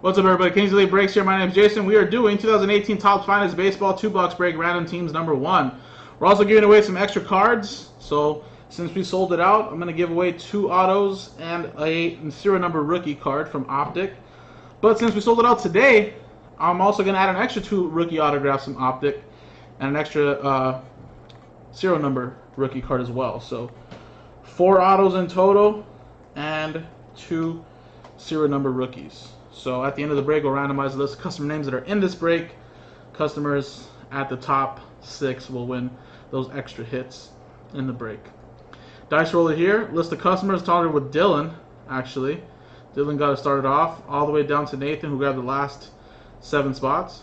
What's up, everybody? Kingsley Breaks here. My name is Jason. We are doing 2018 Topps Finest Baseball 2-box break random teams number 1. We're also giving away some extra cards. So since we sold it out, I'm going to give away 2 autos and a serial number rookie card from Optic. But since we sold it out today, I'm also going to add an extra 2 rookie autographs from Optic and an extra serial number rookie card as well. So 4 autos in total and 2 serial number rookies. So at the end of the break, we'll randomize the list of customer names that are in this break. Customers at the top 6 will win those extra hits in the break. Dice roller here. List of customers started with Dylan, actually. Dylan got it started off all the way down to Nathan, who grabbed the last 7 spots.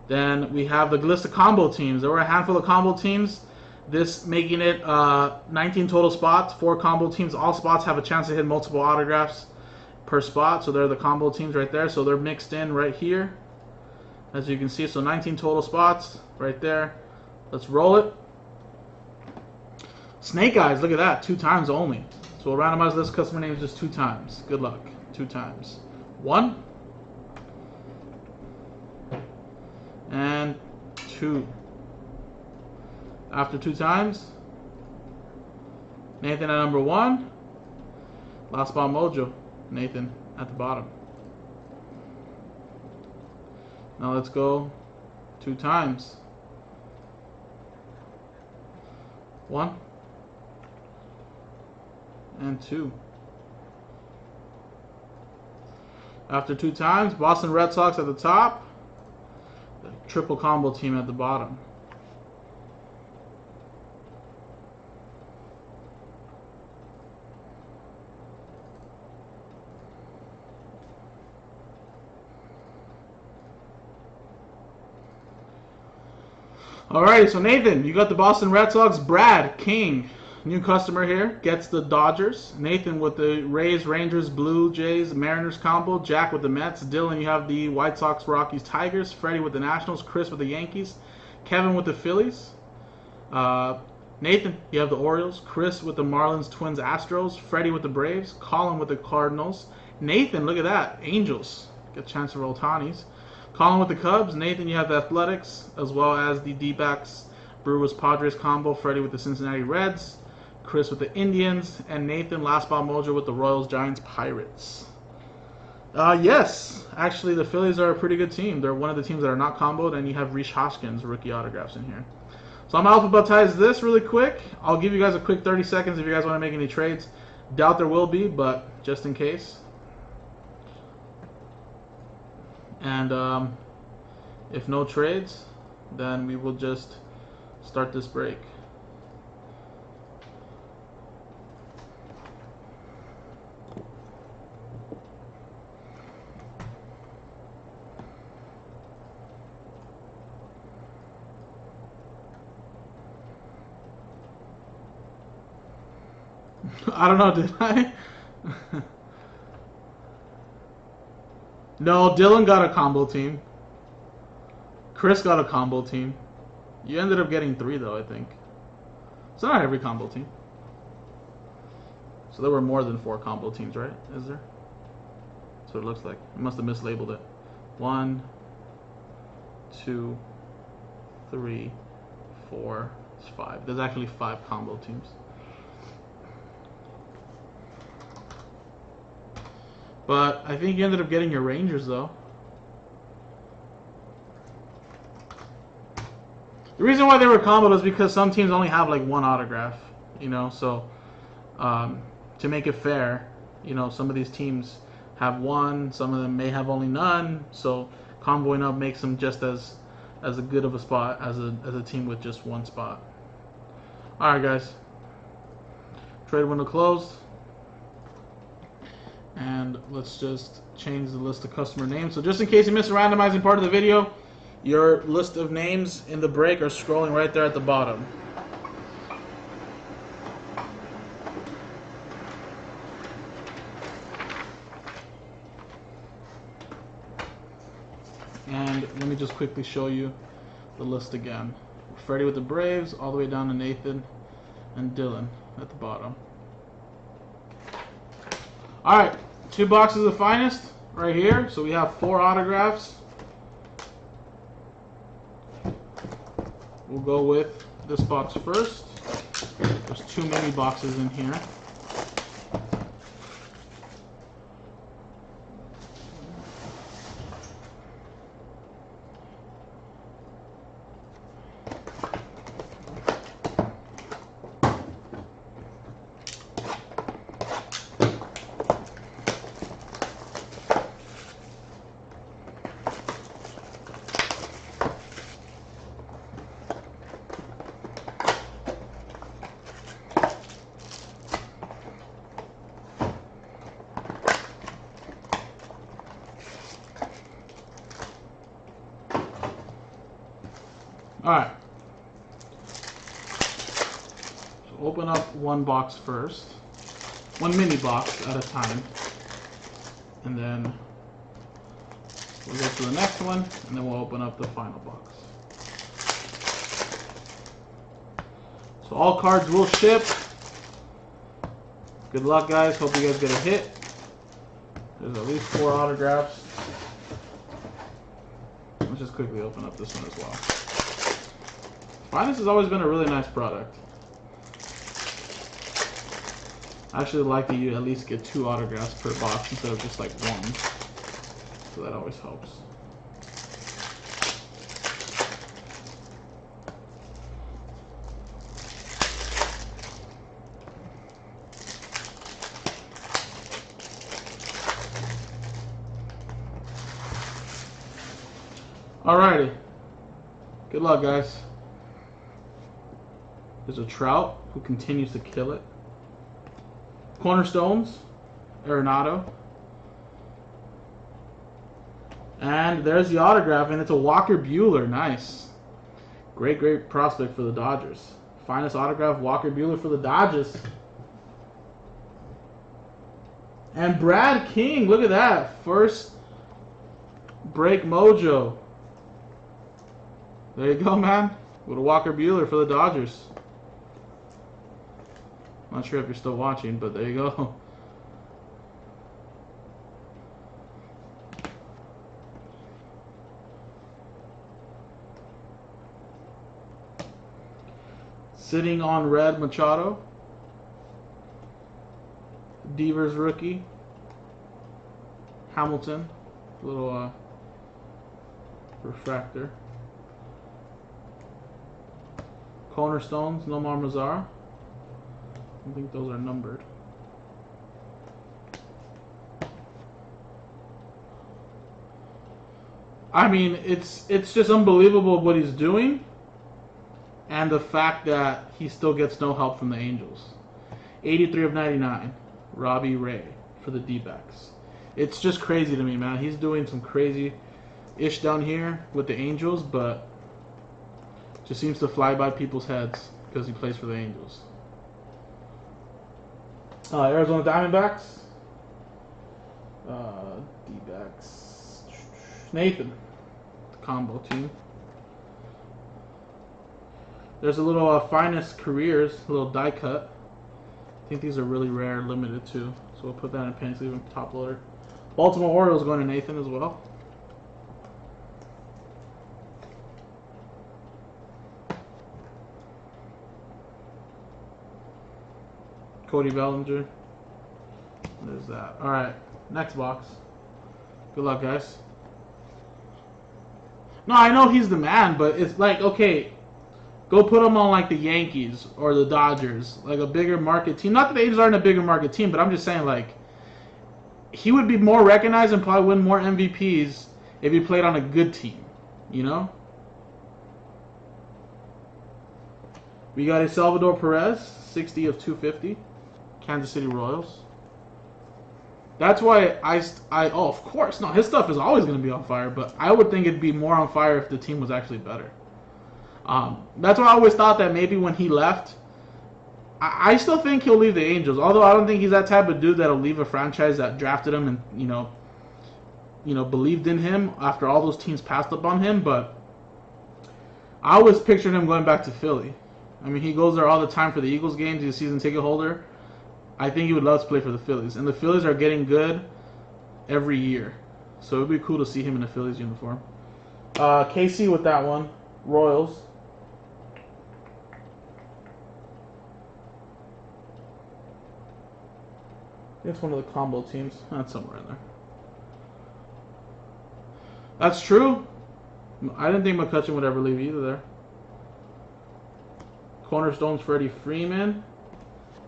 Then we have the list of combo teams. There were a handful of combo teams. This making it 19 total spots, 4 combo teams. All spots have a chance to hit multiple autographs per spot, so they're the combo teams right there. So they're mixed in right here, as you can see. So 19 total spots right there. Let's roll it. Snake Eyes, look at that, 2 times only. So we'll randomize this customer names just 2 times. Good luck. 2 times. 1 and 2. After 2 times, Nathan at number 1. Last spot mojo, Nathan at the bottom. Now let's go 2 times. 1 and 2. After 2 times, Boston Red Sox at the top, the triple combo team at the bottom. Alright, so Nathan, you got the Boston Red Sox. Brad King, new customer here, gets the Dodgers. Nathan with the Rays, Rangers, Blue Jays, Mariners combo. Jack with the Mets. Dylan, you have the White Sox, Rockies, Tigers. Freddie with the Nationals. Chris with the Yankees. Kevin with the Phillies. Nathan, you have the Orioles. Chris with the Marlins, Twins, Astros. Freddie with the Braves. Colin with the Cardinals. Nathan, look at that, Angels. Get a chance to roll Ohtani's. Colin with the Cubs. Nathan, you have the Athletics, as well as the D-backs, Brewers, Padres combo. Freddie with the Cincinnati Reds. Chris with the Indians. And Nathan, last spot mojo with the Royals, Giants, Pirates. Yes, actually the Phillies are a pretty good team. They're one of the teams that are not comboed, and you have Rhys Hoskins rookie autographs in here. So I'm going to alphabetize this really quick. I'll give you guys a quick 30 seconds if you guys want to make any trades. Doubt there will be, but just in case. And if no trades, then we will just start this break. I don't know, did I? No, Dylan got a combo team. Chris got a combo team. You ended up getting 3 though, I think. So not every combo team. So there were more than 4 combo teams, right? Is there? That's what it looks like. I must have mislabeled it. 1, 2, 3, 4, 5. There's actually 5 combo teams. But I think you ended up getting your Rangers, though. The reason why they were comboed is because some teams only have like 1 autograph, you know. So to make it fair, you know, some of these teams have 1, some of them may have only none. So comboing up makes them just as a good of a spot as a team with just 1 spot. All right, guys. Trade window closed. And let's just change the list of customer names. So just in case you missed the randomizing part of the video, your list of names in the break are scrolling right there at the bottom. And let me just quickly show you the list again. Freddie with the Braves, all the way down to Nathan and Dylan at the bottom. Alright, 2 boxes of Finest right here. So we have 4 autographs. We'll go with this box first. There's 2 mini boxes in here. Alright. So open up one box first. One mini box at a time. And then we'll go to the next one, and then we'll open up the final box. So all cards will ship. Good luck, guys. Hope you guys get a hit. There's at least 4 autographs. Let's just quickly open up this one as well. Finest has always been a really nice product. I actually like that you at least get 2 autographs per box instead of just like 1. So that always helps. Alrighty. Good luck, guys. There's a Trout who continues to kill it. Cornerstones, Arenado. And there's the autograph, and it's a Walker Buehler. Nice. Great, great prospect for the Dodgers. Finest autograph, Walker Buehler for the Dodgers. And Brad King, look at that. First break mojo. There you go, man. With a Walker Buehler for the Dodgers. Not sure if you're still watching, but there you go. Sitting on red, Machado. Devers rookie. Hamilton. Little refractor. Cornerstones, Nomar Mazara. I think those are numbered. I mean, it's just unbelievable what he's doing, and the fact that he still gets no help from the Angels. 83 of 99, Robbie Ray for the D-backs. It's just crazy to me, man. He's doing some crazy-ish down here with the Angels, but just seems to fly by people's heads because he plays for the Angels. Arizona Diamondbacks. D-backs. Nathan. The combo team. There's a little Finest Careers, a little die cut. I think these are really rare, limited too. So we'll put that in a penny sleeve and top loader. Baltimore Orioles going to Nathan as well. Cody Bellinger. There's that. Alright, next box. Good luck, guys. No, I know he's the man, but it's like, okay, go put him on like the Yankees or the Dodgers, like a bigger market team. Not that the Angels aren't a bigger market team, but I'm just saying, like, he would be more recognized and probably win more MVPs if he played on a good team, you know? We got a Salvador Perez, 60 of 250. Kansas City Royals. That's why oh, of course, no, his stuff is always going to be on fire, but I would think it'd be more on fire if the team was actually better. That's why I always thought that maybe when he left, I still think he'll leave the Angels, although I don't think he's that type of dude that'll leave a franchise that drafted him and, you know, believed in him after all those teams passed up on him, but I always pictured him going back to Philly. I mean, he goes there all the time for the Eagles games. He's a season ticket holder. I think he would love to play for the Phillies. And the Phillies are getting good. every year. So it would be cool to see him in a Phillies uniform. KC with that one. Royals. It's one of the combo teams. That's somewhere in there. That's true. I didn't think McCutchen would ever leave either there. Cornerstone's Freddie Freeman.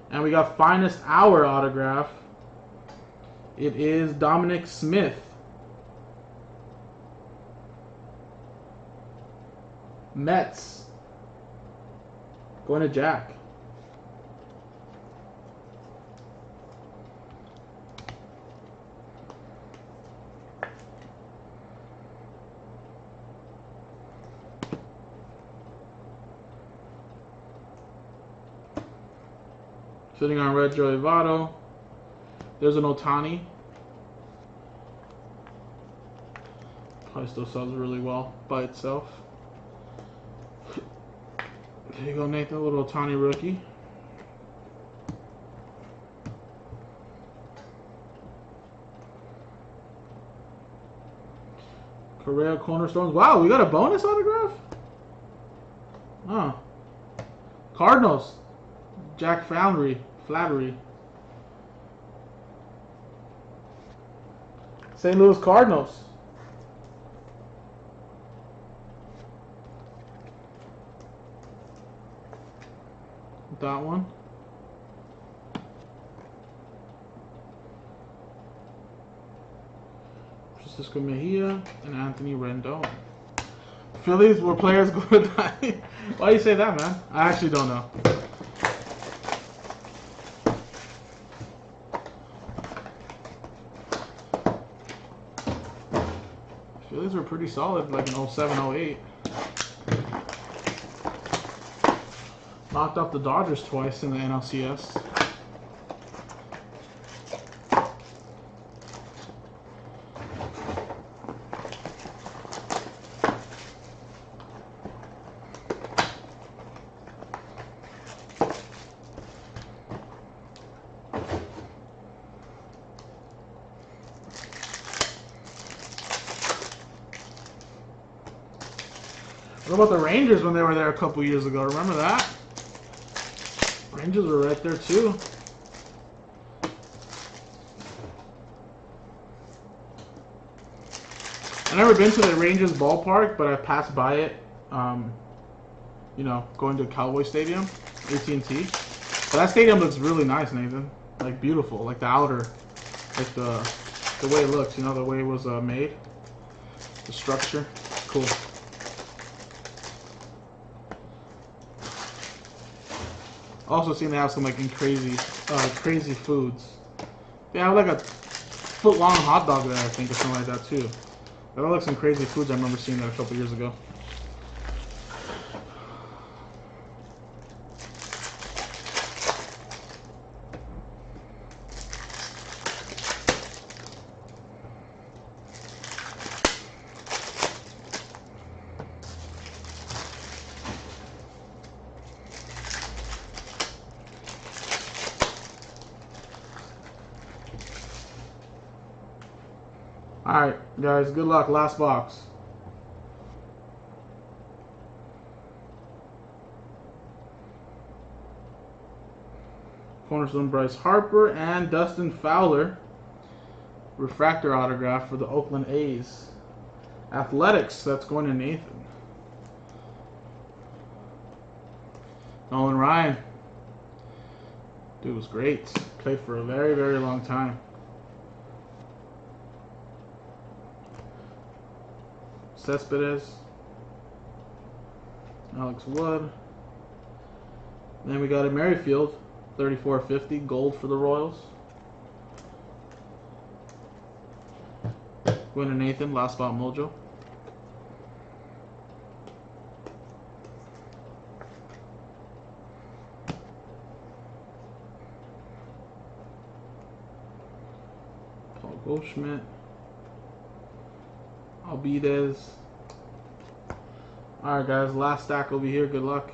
And we got Finest Hour autograph. It is Dominic Smith. Mets. Going to Jack. Sitting on red, Joey Votto. There's an Ohtani. Probably still sells really well by itself. There you go, Nathan. A little Ohtani rookie. Correa Cornerstones. Wow, we got a bonus autograph? Oh. Cardinals. Jack Flattery. St. Louis Cardinals. That one. Francisco Mejia and Anthony Rendon. Phillies were players go to die. Why do you say that, man? I actually don't know. Phillies were pretty solid, like in 07, 08. Knocked off the Dodgers twice in the NLCS. What about the Rangers when they were there a couple years ago? Remember that? Rangers were right there too. I've never been to the Rangers ballpark, but I passed by it. You know, going to Cowboy Stadium, AT&T. But that stadium looks really nice, Nathan. Like beautiful, like the outer, like the way it looks. You know, the way it was made, the structure, cool. Also seem to have some like crazy foods. They have like a foot-long hot dog there, I think, or something like that too. There are like some crazy foods I remember seeing that a couple years ago. Alright, guys, good luck. Last box. Cornerstone Bryce Harper and Dustin Fowler. Refractor autograph for the Oakland A's. Athletics, that's going to Nathan. Nolan Ryan. Dude was great. Played for a very, very long time. Cespedes, Alex Wood. Then we got a Merrifield, 34/50, gold for the Royals. Going to Nathan, last spot mojo. Paul Goldschmidt. Albides. Alright guys, last stack over here. Good luck.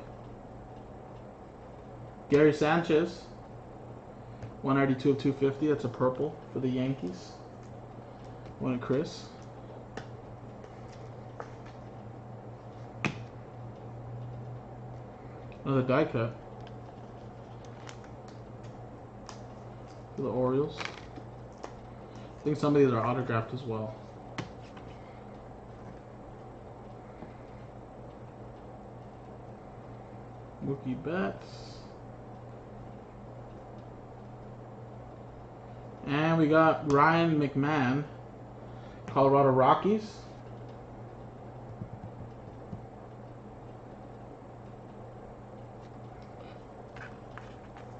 Gary Sanchez. 192 of 250. That's a purple for the Yankees. One Chris. Another die cut for the Orioles. I think some of these are autographed as well. Mookie Betts. And we got Ryan McMahon, Colorado Rockies.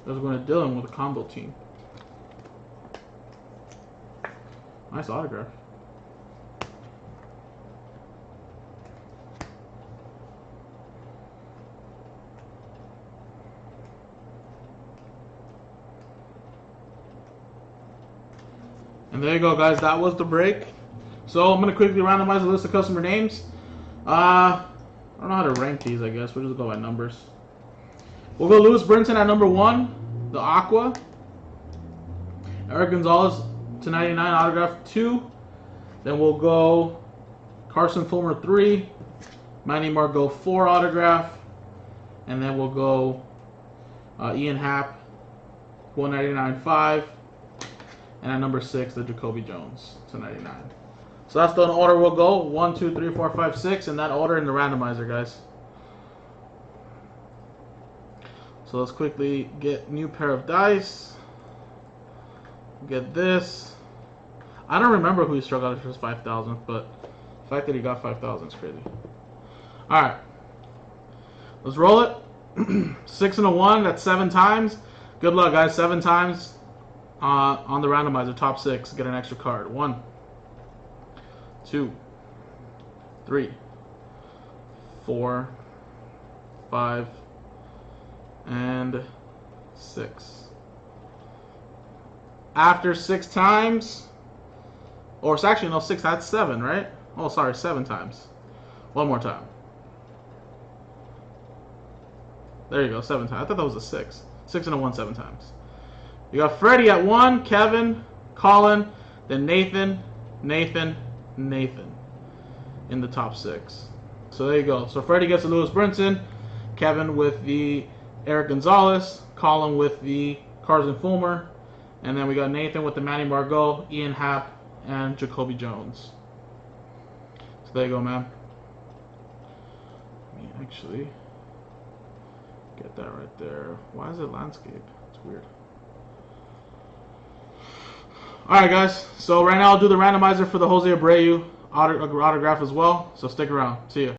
There's going to Dylan with a combo team. Nice autograph. And there you go, guys. That was the break. So I'm going to quickly randomize the list of customer names. I don't know how to rank these, I guess. We'll just go by numbers. We'll go Lewis Brinson at number 1, the Aqua. Eric Gonzalez /99 autograph 2. Then we'll go Carson Fulmer 3, Manny Margot 4 autograph. And then we'll go Ian Happ 199 5. And at number 6, the Jacoby Jones /99. So that's the order we'll go. 1, 2, 3, 4, 5, 6. In that order in the randomizer, guys. So let's quickly get new pair of dice. Get this. I don't remember who he struck out for his 5,000th, but the fact that he got 5,000 is crazy. Alright. Let's roll it. 6 and a 1. That's 7 times. Good luck, guys. 7 times on the randomizer. Top 6. Get an extra card. 1, 2, 3, 4, 5, and 6. After 6 times, or it's actually no 6. That's 7, right? Oh, sorry, 7 times. One more time. There you go, 7 times. I thought that was a 6. 6 and a 1, 7 times. You got Freddie at 1, Kevin, Colin, then Nathan, Nathan, Nathan in the top 6. So there you go. So Freddie gets the Lewis Brinson, Kevin with the Eric Gonzalez, Colin with the Carson Fulmer, and then we got Nathan with the Manny Margot, Ian Happ, and Jacoby Jones. So there you go, man. Let me actually get that right there. Why is it landscape? It's weird. Alright, guys. So right now I'll do the randomizer for the Jose Abreu autograph as well. So stick around. See ya.